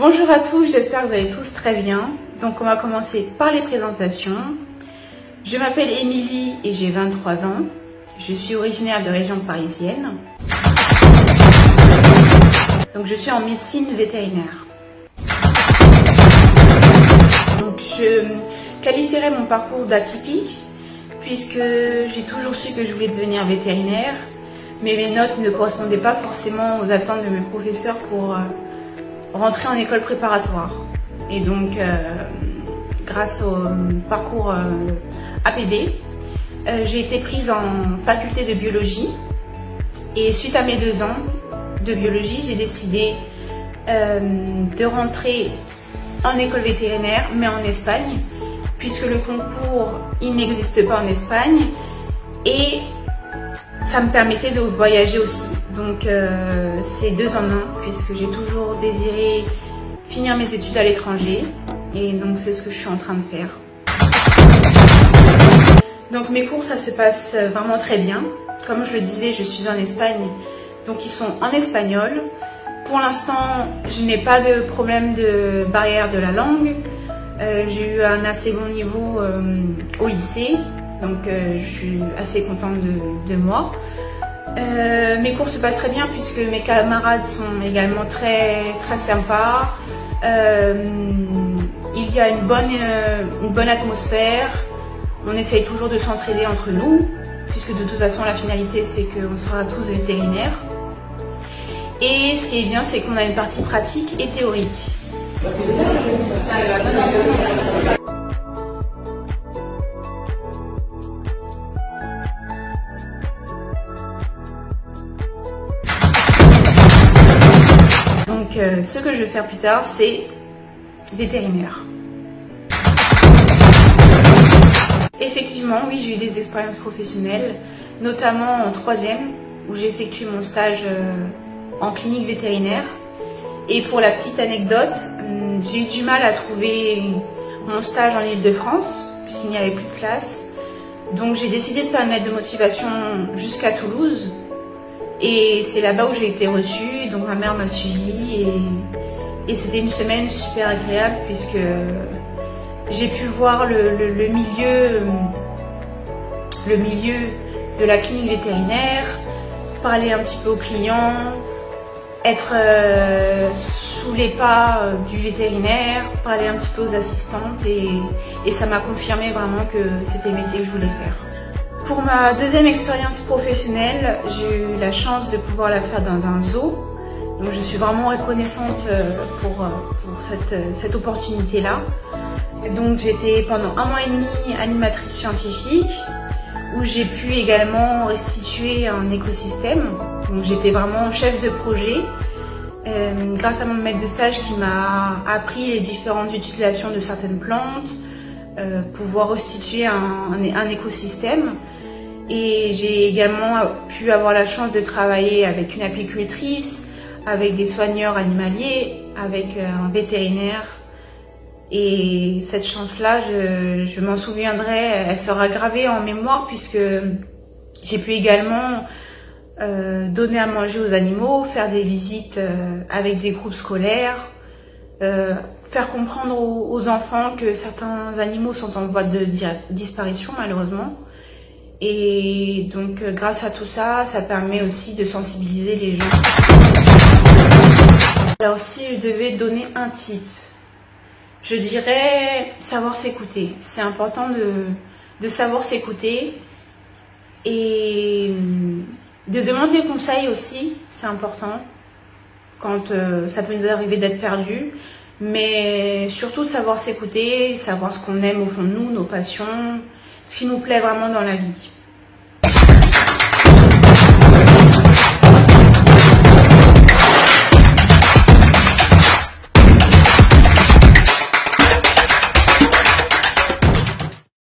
Bonjour à tous, j'espère que vous allez tous très bien. Donc on va commencer par les présentations. Je m'appelle Émilie et j'ai 23 ans. Je suis originaire de région parisienne. Donc je suis en médecine vétérinaire. Donc je qualifierais mon parcours d'atypique puisque j'ai toujours su que je voulais devenir vétérinaire, mais mes notes ne correspondaient pas forcément aux attentes de mes professeurs pour rentrer en école préparatoire. Et donc grâce au parcours APB, j'ai été prise en faculté de biologie et suite à mes 2 ans de biologie, j'ai décidé de rentrer en école vétérinaire, mais en Espagne, puisque le concours, il n'existe pas en Espagne, et ça me permettait de voyager aussi. Donc c'est 2 en 1, puisque j'ai toujours désiré finir mes études à l'étranger, et donc c'est ce que je suis en train de faire. Donc mes cours, ça se passe vraiment très bien. Comme je le disais, je suis en Espagne, donc ils sont en espagnol. Pour l'instant, je n'ai pas de problème de barrière de la langue. J'ai eu un assez bon niveau au lycée, donc je suis assez contente de moi. Mes cours se passent très bien puisque mes camarades sont également très sympas. Il y a une bonne atmosphère. On essaye toujours de s'entraider entre nous, puisque de toute façon la finalité c'est qu'on sera tous vétérinaires. Et ce qui est bien, c'est qu'on a une partie pratique et théorique. Donc ce que je vais faire plus tard, c'est vétérinaire. Effectivement, oui, j'ai eu des expériences professionnelles, notamment en 3e, où j'ai effectué mon stage en clinique vétérinaire. Et pour la petite anecdote, j'ai eu du mal à trouver mon stage en Île-de-France, puisqu'il n'y avait plus de place. Donc j'ai décidé de faire une lettre de motivation jusqu'à Toulouse. Et c'est là-bas où j'ai été reçue, donc ma mère m'a suivie. Et c'était une semaine super agréable, puisque j'ai pu voir le milieu de la clinique vétérinaire, parler un petit peu aux clients, être sous les pas du vétérinaire, parler un petit peu aux assistantes et ça m'a confirmé vraiment que c'était le métier que je voulais faire. Pour ma 2e expérience professionnelle, j'ai eu la chance de pouvoir la faire dans un zoo. Donc je suis vraiment reconnaissante pour cette opportunité-là. Donc j'étais pendant 1 mois et demi animatrice scientifique, où j'ai pu également restituer un écosystème. Donc j'étais vraiment chef de projet grâce à mon maître de stage qui m'a appris les différentes utilisations de certaines plantes, pouvoir restituer un écosystème. Et j'ai également pu avoir la chance de travailler avec une apicultrice, avec des soigneurs animaliers, avec un vétérinaire. Et cette chance-là, je m'en souviendrai, elle sera gravée en mémoire puisque j'ai pu également donner à manger aux animaux, faire des visites avec des groupes scolaires, faire comprendre aux enfants que certains animaux sont en voie de disparition malheureusement. Et donc grâce à tout ça, ça permet aussi de sensibiliser les gens. Alors si je devais donner un tip, je dirais savoir s'écouter. C'est important de savoir s'écouter et de demander des conseils aussi, c'est important quand ça peut nous arriver d'être perdu, mais surtout de savoir s'écouter, savoir ce qu'on aime au fond de nous, nos passions, ce qui nous plaît vraiment dans la vie.